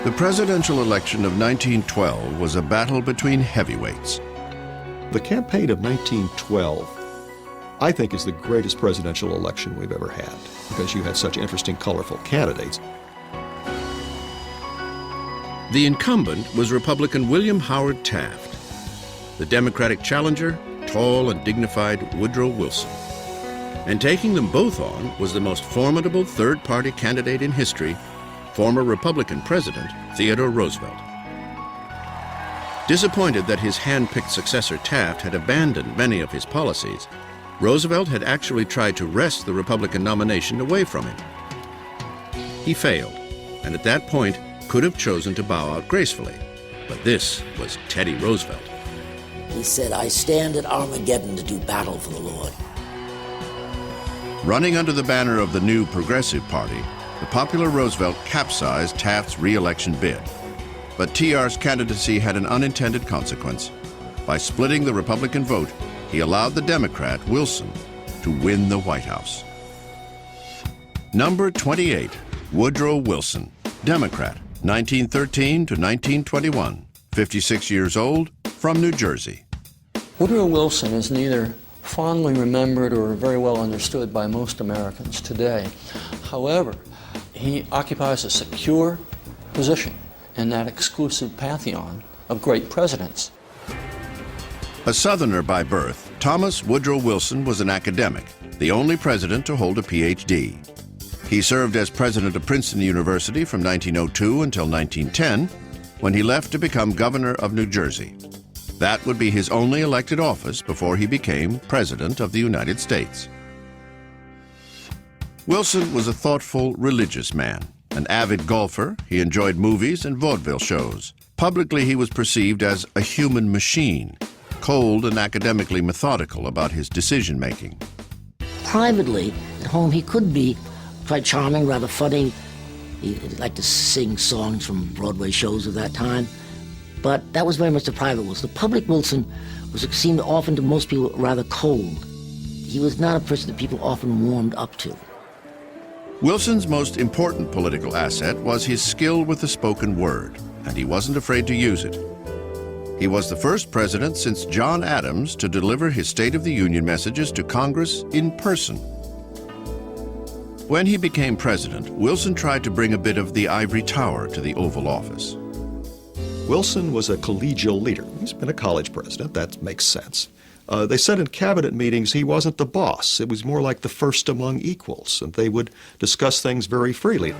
The presidential election of 1912 was a battle between heavyweights. The campaign of 1912, I think, is the greatest presidential election we've ever had because you had such interesting, colorful candidates. The incumbent was Republican William Howard Taft. The Democratic challenger, tall and dignified Woodrow Wilson. And taking them both on was the most formidable third-party candidate in history, former Republican President Theodore Roosevelt. Disappointed that his hand-picked successor Taft had abandoned many of his policies, Roosevelt had actually tried to wrest the Republican nomination away from him. He failed, and at that point could have chosen to bow out gracefully. But this was Teddy Roosevelt. He said, "I stand at Armageddon to do battle for the Lord." Running under the banner of the new Progressive Party, the popular Roosevelt capsized Taft's re-election bid. But TR's candidacy had an unintended consequence. By splitting the Republican vote, he allowed the Democrat, Wilson, to win the White House. Number 28, Woodrow Wilson, Democrat, 1913 to 1921, 56 years old, from New Jersey. Woodrow Wilson is neither fondly remembered or very well understood by most Americans today. However, he occupies a secure position in that exclusive pantheon of great presidents. A Southerner by birth, Thomas Woodrow Wilson was an academic, the only president to hold a PhD. He served as president of Princeton University from 1902 until 1910, when he left to become governor of New Jersey. That would be his only elected office before he became President of the United States. Wilson was a thoughtful, religious man. An avid golfer, he enjoyed movies and vaudeville shows. Publicly, he was perceived as a human machine, cold and academically methodical about his decision-making. Privately, at home, he could be quite charming, rather funny. He liked to sing songs from Broadway shows of that time. But that was very much the private Wilson. The public Wilson seemed often to most people rather cold. He was not a person that people often warmed up to. Wilson's most important political asset was his skill with the spoken word, and he wasn't afraid to use it. He was the first president since John Adams to deliver his State of the Union messages to Congress in person. When he became president, Wilson tried to bring a bit of the ivory tower to the Oval Office. Wilson was a collegial leader. He's been a college president. That makes sense. They said in cabinet meetings he wasn't the boss. It was more like the first among equals, and they would discuss things very freely.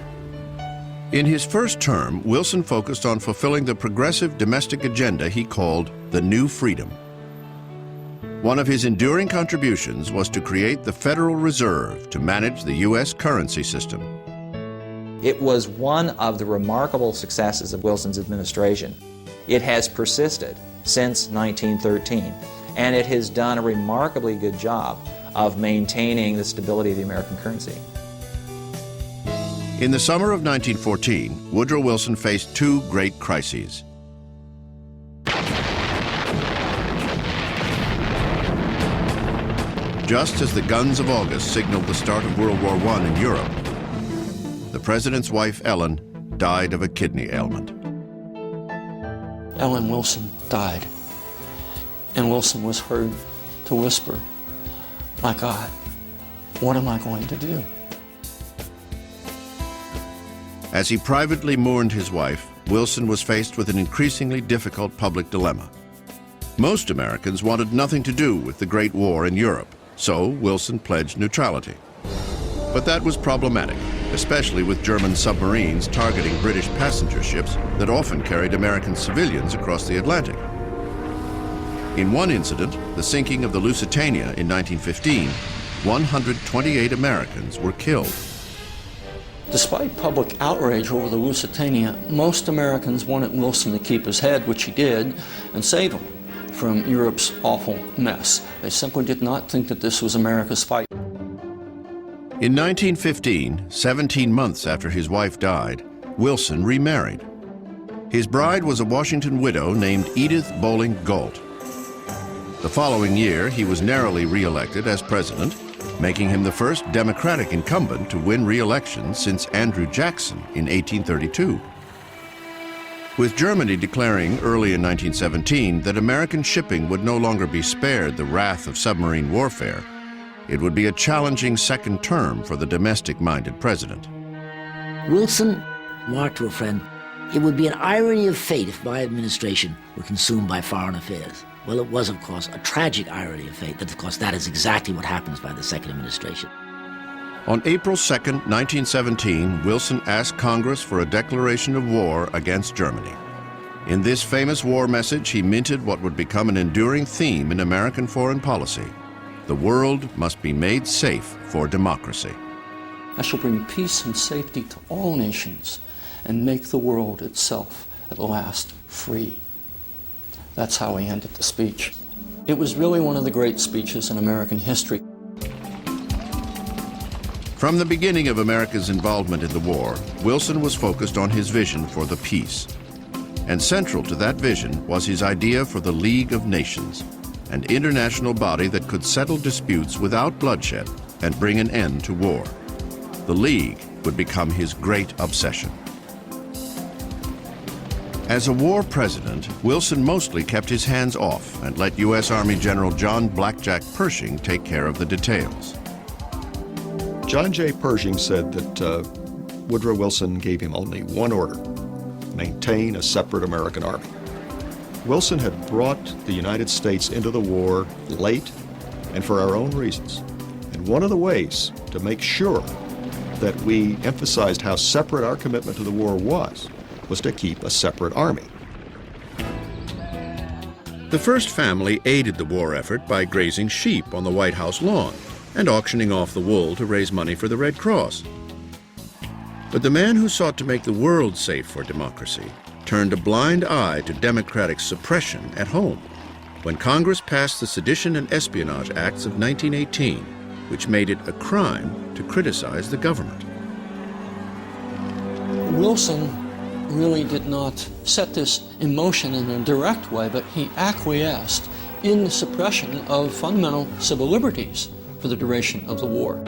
In his first term, Wilson focused on fulfilling the progressive domestic agenda he called the New Freedom. One of his enduring contributions was to create the Federal Reserve to manage the U.S. currency system. It was one of the remarkable successes of Wilson's administration. It has persisted since 1913, and it has done a remarkably good job of maintaining the stability of the American currency. In the summer of 1914, Woodrow Wilson faced two great crises. Just as the guns of August signaled the start of World War I in Europe, the president's wife, Ellen, died of a kidney ailment. Ellen Wilson died, and Wilson was heard to whisper, "My God, what am I going to do?" As he privately mourned his wife, Wilson was faced with an increasingly difficult public dilemma. Most Americans wanted nothing to do with the Great War in Europe, so Wilson pledged neutrality. But that was problematic, especially with German submarines targeting British passenger ships that often carried American civilians across the Atlantic. In one incident, the sinking of the Lusitania in 1915, 128 Americans were killed. Despite public outrage over the Lusitania, most Americans wanted Wilson to keep his head, which he did, and save him from Europe's awful mess. They simply did not think that this was America's fight. In 1915, 17 months after his wife died, Wilson remarried. His bride was a Washington widow named Edith Bowling Galt. The following year, he was narrowly re-elected as president, making him the first Democratic incumbent to win re-election since Andrew Jackson in 1832. With Germany declaring early in 1917 that American shipping would no longer be spared the wrath of submarine warfare, it would be a challenging second term for the domestic-minded president. Wilson remarked to a friend, "It would be an irony of fate if my administration were consumed by foreign affairs." Well, it was, of course, a tragic irony of fate that, of course, that is exactly what happens by the second administration. On April 2, 1917, Wilson asked Congress for a declaration of war against Germany. In this famous war message, he minted what would become an enduring theme in American foreign policy: the world must be made safe for democracy. I shall bring peace and safety to all nations and make the world itself at last free. That's how he ended the speech. It was really one of the great speeches in American history. From the beginning of America's involvement in the war, Wilson was focused on his vision for the peace. And central to that vision was his idea for the League of Nations, an international body that could settle disputes without bloodshed and bring an end to war. The League would become his great obsession. As a war president, Wilson mostly kept his hands off and let U.S. Army General John Blackjack Pershing take care of the details. John J. Pershing said that Woodrow Wilson gave him only one order: maintain a separate American army. Wilson had brought the United States into the war late and for our own reasons. And one of the ways to make sure that we emphasized how separate our commitment to the war was to keep a separate army. The first family aided the war effort by grazing sheep on the White House lawn and auctioning off the wool to raise money for the Red Cross. But the man who sought to make the world safe for democracy turned a blind eye to democratic suppression at home when Congress passed the Sedition and Espionage Acts of 1918, which made it a crime to criticize the government. Wilson really did not set this in motion in a direct way, but he acquiesced in the suppression of fundamental civil liberties for the duration of the war.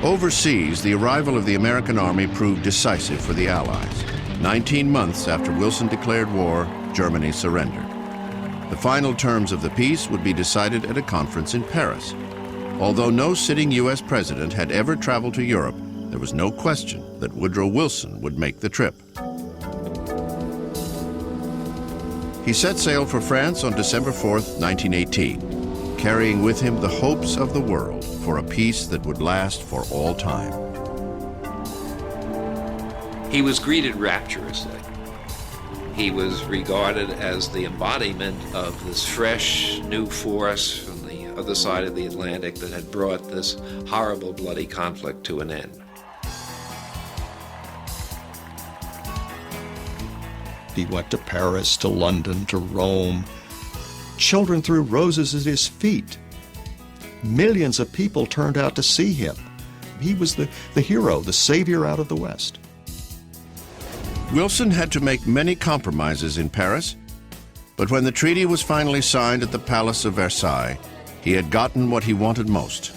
Overseas, the arrival of the American army proved decisive for the Allies. 19 months after Wilson declared war, Germany surrendered. The final terms of the peace would be decided at a conference in Paris. Although no sitting U.S. president had ever traveled to Europe, there was no question that Woodrow Wilson would make the trip. He set sail for France on December 4th, 1918, carrying with him the hopes of the world for a peace that would last for all time. He was greeted rapturously. He was regarded as the embodiment of this fresh new force from the other side of the Atlantic that had brought this horrible, bloody conflict to an end. He went to Paris, to London, to Rome. Children threw roses at his feet. Millions of people turned out to see him. He was the hero, the savior out of the West. Wilson had to make many compromises in Paris, but when the treaty was finally signed at the Palace of Versailles, he had gotten what he wanted most: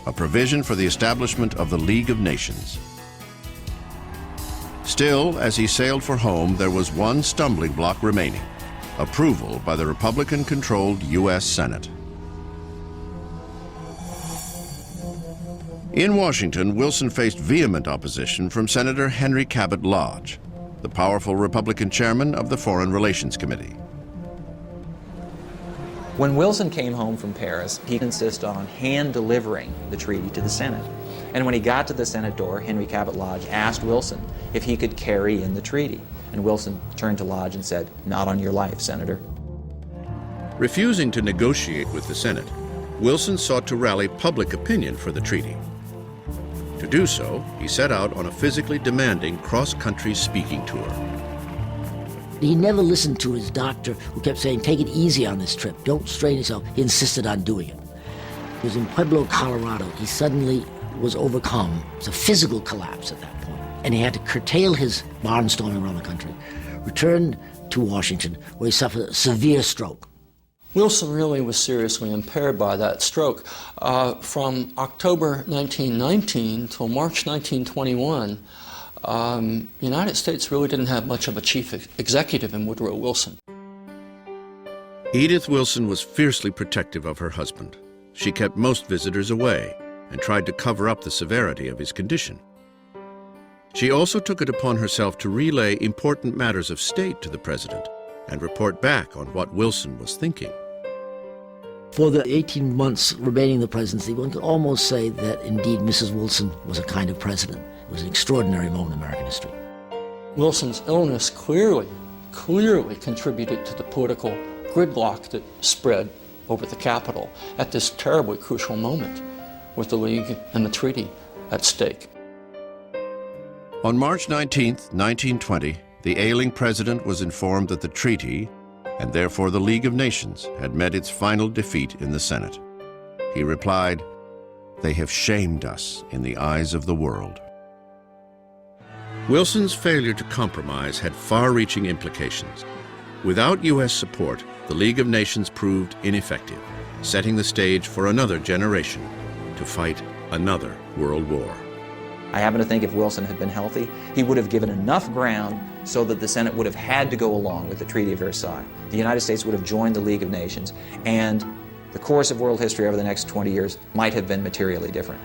a provision for the establishment of the League of Nations. Still, as he sailed for home, there was one stumbling block remaining: approval by the Republican-controlled U.S. Senate. In Washington, Wilson faced vehement opposition from Senator Henry Cabot Lodge, the powerful Republican chairman of the Foreign Relations Committee. When Wilson came home from Paris, he insisted on hand-delivering the treaty to the Senate. And when he got to the Senate door, Henry Cabot Lodge asked Wilson if he could carry in the treaty. And Wilson turned to Lodge and said, "Not on your life, Senator." Refusing to negotiate with the Senate, Wilson sought to rally public opinion for the treaty. To do so, he set out on a physically demanding cross-country speaking tour. He never listened to his doctor, who kept saying, "Take it easy on this trip, don't strain yourself." He insisted on doing it. He was in Pueblo, Colorado. He suddenly was overcome. It was a physical collapse at that point, and he had to curtail his barnstorming around the country, returned to Washington, where he suffered a severe stroke. Wilson really was seriously impaired by that stroke. From October 1919 till March 1921, the United States really didn't have much of a chief executive in Woodrow Wilson. Edith Wilson was fiercely protective of her husband. She kept most visitors away and tried to cover up the severity of his condition. She also took it upon herself to relay important matters of state to the president and report back on what Wilson was thinking. For the 18 months remaining in the presidency, one could almost say that indeed Mrs. Wilson was a kind of president. It was an extraordinary moment in American history. Wilson's illness clearly contributed to the political gridlock that spread over the Capitol at this terribly crucial moment with the League and the treaty at stake. On March 19, 1920, the ailing president was informed that the treaty, and therefore the League of Nations, had met its final defeat in the Senate. He replied, "They have shamed us in the eyes of the world." Wilson's failure to compromise had far-reaching implications. Without U.S. support, the League of Nations proved ineffective, setting the stage for another generation to fight another world war. I happen to think if Wilson had been healthy, he would have given enough ground so that the Senate would have had to go along with the Treaty of Versailles. The United States would have joined the League of Nations, and the course of world history over the next 20 years might have been materially different.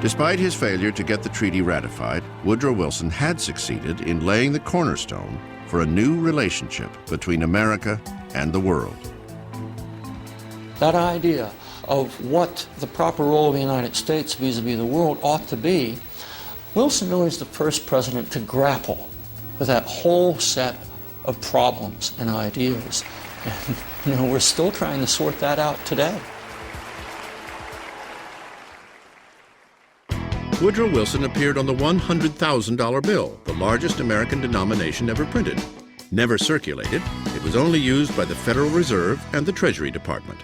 Despite his failure to get the treaty ratified, Woodrow Wilson had succeeded in laying the cornerstone for a new relationship between America and the world. That idea of what the proper role of the United States vis-a-vis the world ought to be, Wilson really is the first president to grapple with that whole set of problems and ideas. And, we're still trying to sort that out today. Woodrow Wilson appeared on the $100,000 bill, the largest American denomination ever printed. Never circulated, it was only used by the Federal Reserve and the Treasury Department.